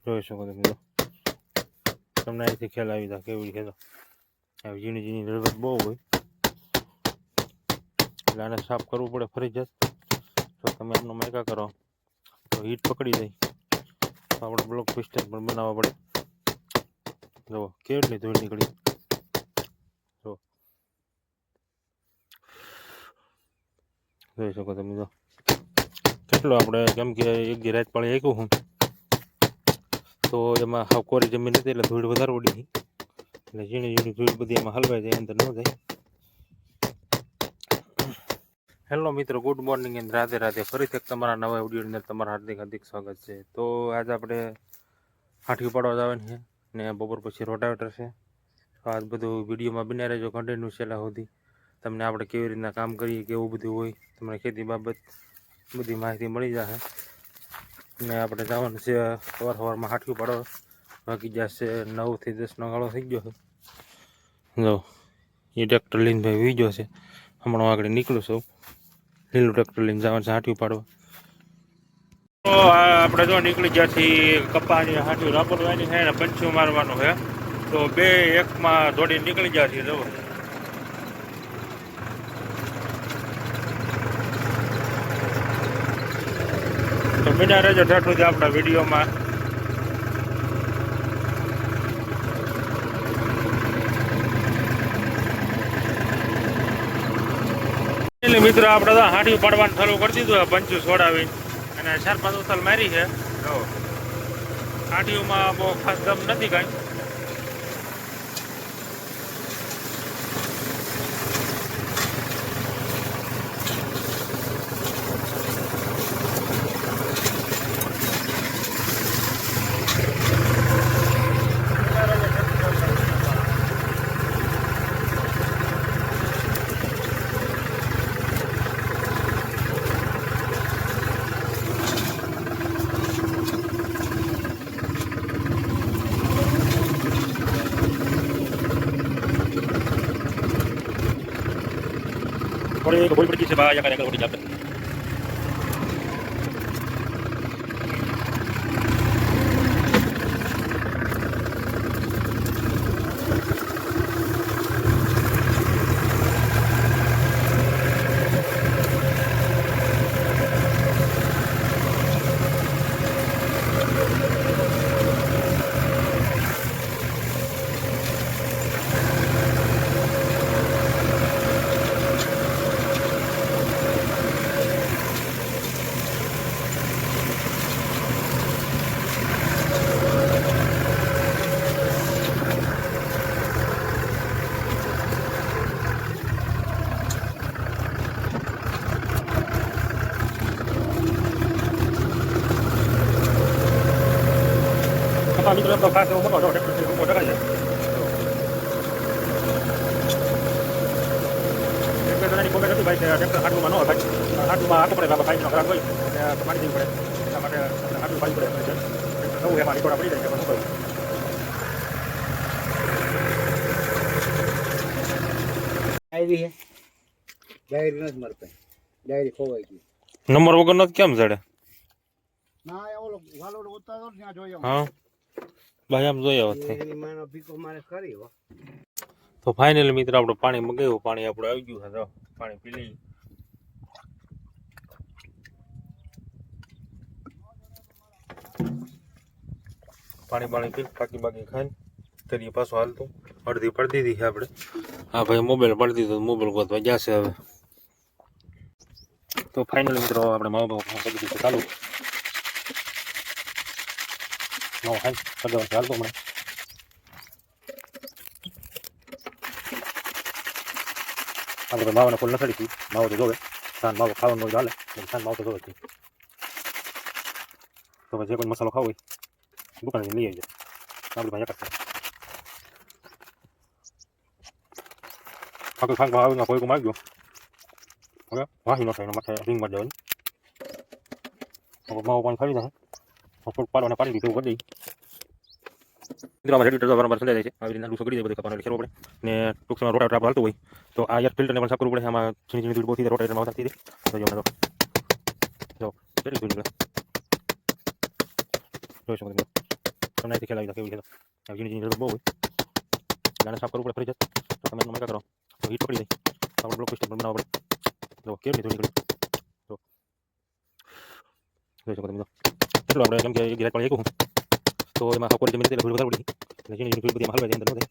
જોઈ શકો તમે તો તમને અહીંથી ખ્યાલ આવી જાય કેવી છે. તો આવી ઝીણી ઝીણી રગત બહુ હોય એટલે આને સાફ કરવું પડે ફરજિયાત. જો તમે એમનો મેકા કરો તો હીટ પકડી જાય તો આપણે બ્લોક પિસ્ટન પણ બનાવવા પડે. જો કેટલી ધૂળ નીકળી. જો જોઈ શકો તમે તો કેટલો આપણે કેમ કે એક દી રાત પાણી આપ્યું હું તો એમાં હાવ કોરી જમીન હતી એટલે ધૂળ વધારે ઉડી એટલે ઝીણી ઝીણી ધૂળ બધી એમાં હલવાઈ જાય, અંદર ન જાય. હેલો મિત્રો, good morning and Radhe Radhe. ફરીથી એક તમારા નવા વિડીયોની અંદર તમારા હાર્દિક હાર્દિક સ્વાગત છે. તો આજે આપણે હાંઠિયું પાડવા જવાનું છે ને બપોર પછી રોટાવેટર છે. આ બધું વિડીયોમાં બન્યા રહેજો કન્ટિન્યુ છેલ્લા સુધી. તમને આપણે કેવી રીતના કામ કરીએ કેવું બધું હોય તમને ખેતી બાબત બધી માહિતી મળી જશે. ને આપણે જવાનું છે સવારમાં હાંઠિયું પાડવા. બાકી જશે 9 થી 10નો ગાળો થઈ ગયો છે. જો એ ટ્રેક્ટર લઈને ભાઈ વી ગયો છે. હમણાં આગળ નીકળું છું, લીલું ટ્રેક્ટર લઈને જવાનું છે હાંઠિયું પાડવા. તો આપણે જો નીકળી ગયા છીએ કપાની હાંઠિયું રાપરવાની છે ને પંચું મારવાનું છે. તો બે એકમાં દોડીને નીકળી ગયા છીએ. જવો તો બિના રહેજો ઠેઠ સુધી આપણા વિડીયોમાં. એટલે મિત્રો આપણે તો હાંઠિયું પાડવાનું ચાલુ કરી દીધું, પંચું છોડાવી અને 4-5 ઉથલ મારી છે. જો હાંઠિયુંમાં બહુ ખાસ દમ નથી કાંઈ. થોડી ભૂલ પડી છે ભાઈ, આગળ વળી જાય. મિત્રો તો ખાસ મોટો ટ્રેક્ટર છે, ભાઈ ટ્રેક્ટર હાટમાં ન હોય, હાટમાં આખો પડે ભાઈ ખરાબ હોય પાણી દેવું પડે. એટલા માટે હાટું પાણી પડે નવું એમાં થોડા પડી જાય. શું કહ્યું ડાયરી નથી મળતા, ડાયરી ખોવાઈ ગઈ. નંબર વગર નો કેમ ચડે? ના ઓલો વાલોડ ઉતારો ત્યાં જોયો. હા ભાઈ આમ જોયા હોત એની માનો ભીકો મારે કરી હો. તો ફાઇનલી મિત્રો આપણે પાણી મગાવ્યું, પાણી આપણે આવી ગયું છે. તો પાણી પી લઈએ. પાણી પી બાકી ખાઈને તરીએ પાછું હાલતું અડધી પડી દીધી છે આપણે. હા ભાઈ મોબાઈલ પડી દીધો, મોબાઈલ ગોતવા જશે હવે. તો ફાઇનલી મિત્રો આપણે માવો કરી દીધું ચાલુ. માવો ખાઈ કરવાનું હાલતું હમણાં. આપણે માવાના ફૂલ નથી દીધી, માવો તો જોવે. સાન માવો ખાવાનું હોય હાલે, સાન માવો તો જોવે. તો જે કોઈ મસાલો ખાવો હોય દુકાને લઈ આવજો. આપણી ભાઈ કરશે આખું ખાંડ આવીને કોઈ માગજો. હવે વાસી ન થાય એના માથે રીંગ મારી દેવાની. માવો પાણી ખાઈ જાય થોડુંક પાડવાને પાણી દીધું કરી દઈ. મિત્રો આમાં રેડિયેટર વારંવાર સંધાઈ જાય છે. આવી રીતના ડૂસો કરી દે બધું કપાનો એટલે ખેરવો પડે. ને ટૂંક સમય રોટાવેટર હાલતું હોય તો આ એર ફિલ્ટરને પણ સાફ કરવું પડે. આમાં ઝીણી ઝીણી ધૂળ બહુ થઈ જાય રોટાવેટરમાં વધારતી દે. તો જો કેટલી ધૂળ નીકળે જોઈ શકો તમે. તમને અહીંથી ખ્યાલ આવી જાય કેવી છે. ઝીણી ઝીણી બહુ હોય દાણા સાફ કરવું પડે ફરી જાય તો તમે એનું મજા કરો તો હીટ પકડી જાય આપણે બ્લોક સિસ્ટમ બનાવવા પડે. જો કેવી રીતે નીકળી તો જોઈ શકો તમે તો એટલું આપણે કેમ કે એક ગિરાક પણ એકું તો એમાં હકોરી જમીન એટલે વધારે પડી એટલે ઝીણી ઝીણી બધી હલવાઈ જાય અંદર બધે.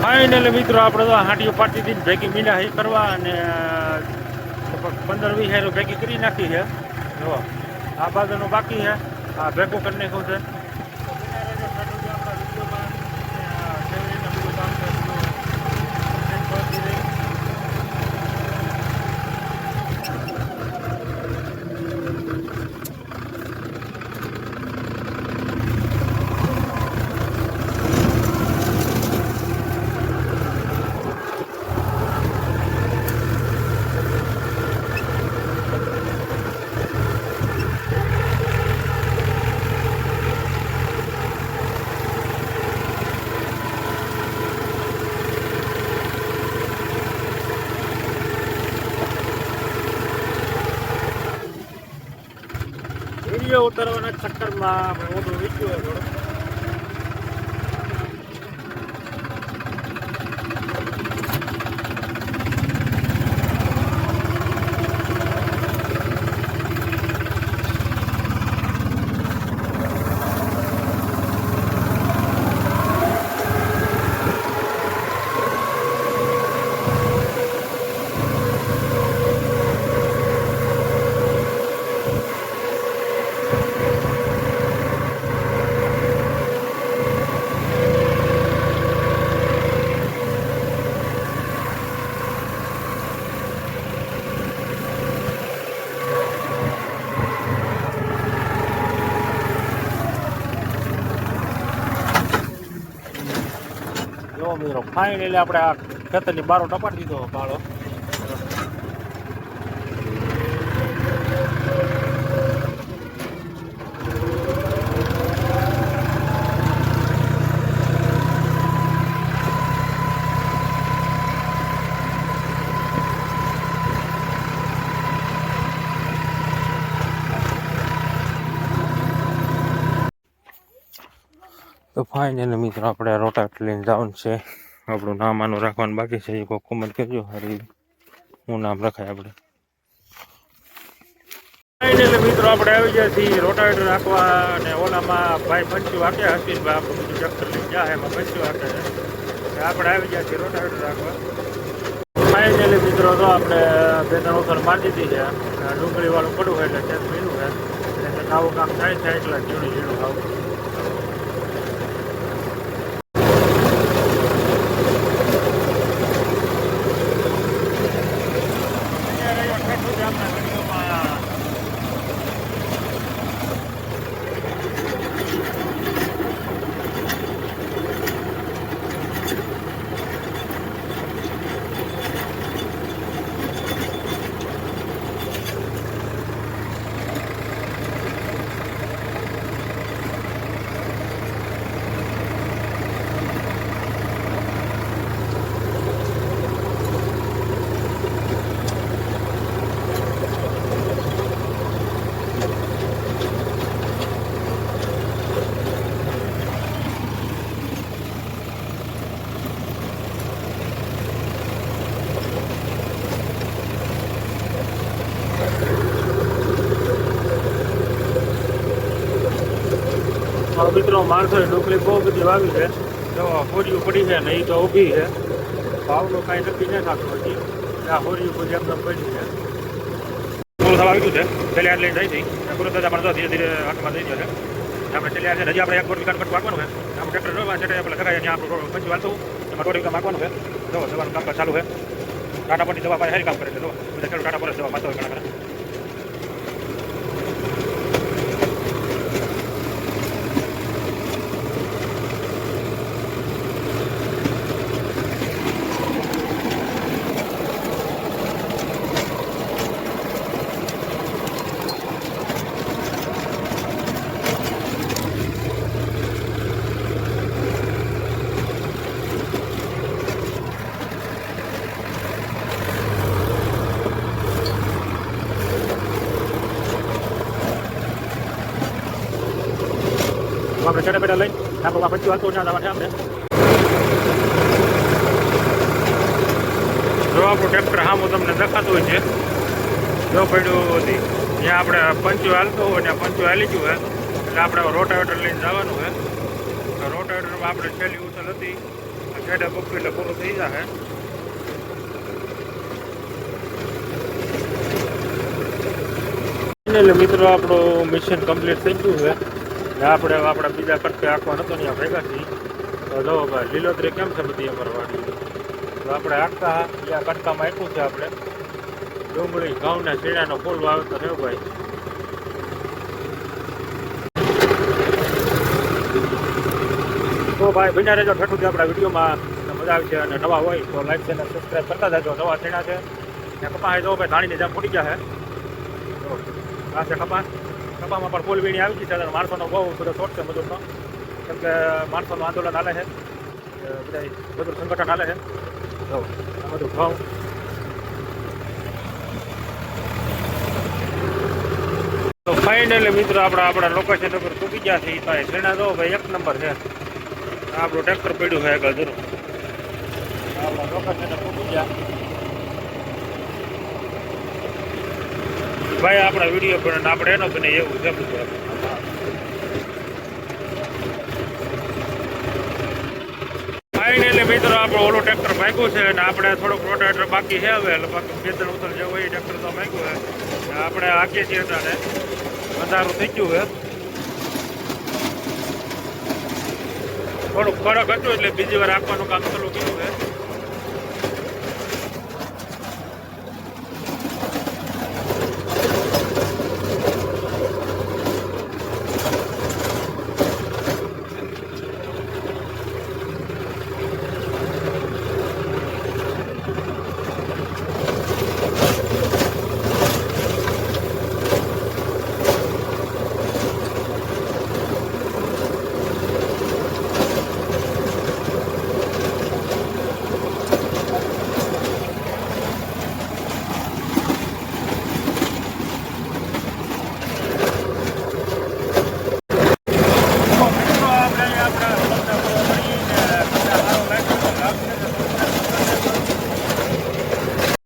ફાઇનલી મિત્રો આપણે તો હાંડીઓ પાટી દીધી ભેગી મીના હઈ કરવા અને 15-20 હેરો ભેગી કરી નાખી છે. જો આ બાજુનું બાકી છે આ ભેગું કરી નાખ્યું છે. વિડીયો ઉતારવાના ચક્કરમાં આપણે ઓટો વીચ્યો થોડો. જો મિત્રો ફાઇનલી આપણે આ ખેતરની બારો ટપાડી દીધો કાળો. તો ફાઇનલી મિત્રો આપણે રોટાવેટર લઈને જવાનું છે. આપણું નામ આનું રાખવાનું બાકી છે એ કોઈ કોમેન્ટ કરજો હારી હું નામ રખાય આપણે. ફાઇનલી મિત્રો આપણે આવી ગયા છીએ રોટાવેટર રાખવા અને ઓલામાં ભાઈ પંચી વાગે હસીનભાઈ આપણું બીજું ટ્રેક્ટર લઈને જાય એમાં પંચી વાગે છે આપણે આવી ગયા છીએ રોટાવેટર રાખવા. ફાઇનલી મિત્રો તો આપણે 2-3 વખત મારી દીધી છે ડુંગળી વાળું પડવું હોય એટલે ખેત ભીનું છે એટલે આવું કામ થાય છે એટલે ઝીણું ઝીણું આવું. મિત્રો માણસો ડુંગળી બહુ બધી વાવી છે તો હોરીયું પડી છે ને એ તો ઊભી છે ભાવનું કાંઈ નક્કી ન થતું હજી આ હોરીયું બધી એમને પડી છે. પૂરું થવા આવી ગયું છે છેલ્લે લઈને જાય છે પૂરું થતા પણ ધીરે ધીરે હાથમાં થઈ ગયો છે આપણે છેલ્લે હજી આપણે એક બોટ કાઢ વાગવાનું છે આપણે ટ્રેક્ટર જોવા છે આપણે લગાવીએ ત્યાં આપણું પંચી વાળતું એમાં દોઢ વીઘા માગવાનું છે. જો દવાનું કામકાજ ચાલુ છે ટાટા પરની દવા સારી કામ કરે છે. જો બધા ખેડૂત ટાટા પર દવા મારતા હોય ઘણા ઘણા. તો આપણે ચડે બેડા લઈને આપણે પંચું હાલતું ત્યાં જવાનું છે આપણે. જો આપણું ટ્રેક્ટર સામું તમને દેખાતું હોય છે, જો પડ્યું હતી ત્યાં આપણે પંચું હાલતું હોય ને પંચું હાલી ગયું હોય એટલે આપણે રોટાવેટર લઈને જવાનું હોય. તો રોટાવેટરમાં આપણે છેલ્લી ઉછલ હતી છેડે બપી એટલે પૂરું થઈ જશે. એટલે મિત્રો આપણું મિશન કમ્પ્લીટ થઈ ગયું છે ને આપણે આપણા બીજા કટકે આંકવા નતો ત્યાં ભેગા થઈ. તો જો ભાઈ લીલોતરી કેમ છે બધી અમારી વાડી. તો આપણે આખતા ત્યાં કટકામાં આપ્યું છે આપણે ડુંગળી ઘઉંના શીણાનો ફૂલ વાવેતર છે ભાઈ. તો ભાઈ બન્યા રહેજો ઠઠું આપણા વિડીયોમાં મજા આવશે અને નવા હોય તો લાઈક છે અને સબસ્ક્રાઈબ કરતા જજો. નવા શીણા છે ને કપા જો ભાઈ ધાણીને જેમ ફૂટી ગયા છે. આ છે કપાસ, કપામાં પણ ફૂલ વીણી આવી ગઈ છે. માણસોનો બહુ બધો શોટ છે મજૂરનો, કેમ કે માણસોનું આંદોલન હાલે છે, બધા મજૂર સંગઠન હાલે છે. જો આ બધું ઘઉં તો ફાઇનલી મિત્રો આપણા લોકેશન ઉપર ચૂકી ગયા છે. તો એ શેણા જો ભાઈ એક નંબર છે. આપણું ટ્રેક્ટર પડ્યું છે આગળ જરૂર આપણા લોકેશન ચૂકી ગયા ભાઈ. આપણા વિડીયો પણ આપણે એનો બને એવું છે બધું. ફાઇનલી મિત્રો આપણું ઓલું ટ્રેક્ટર માંગ્યું છે અને આપણે થોડુંક રોટાવેટર બાકી છે હવે એટલે બાકી 2-3 ઉતર જેવું હોય ટ્રેક્ટર તો માંગ્યું છે. આપણે આખીએ છીએ અને અંધારું થઈ ગયું છે. થોડુંક કડક હતું એટલે બીજી વાર આપવાનું કામ ચાલુ કર્યું છે.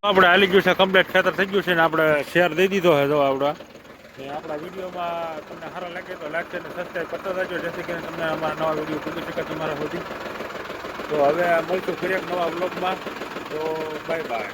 આપણે હાલી ગયું છે કમ્પ્લીટ ખેતર થઈ ગયું છે ને આપણે શેર દઈ દીધો છે. જો આપણા વિડીયોમાં તમને સારો લાગે તો લાઈક અને સબસ્ક્રાઈબ કરતા જજો જેથી કરીને તમને અમારા નવા વિડીયો પૂછી શકે તમારા સુધી. તો હવે મળશું ફરી એક નવા બ્લોગમાં. તો બાય બાય.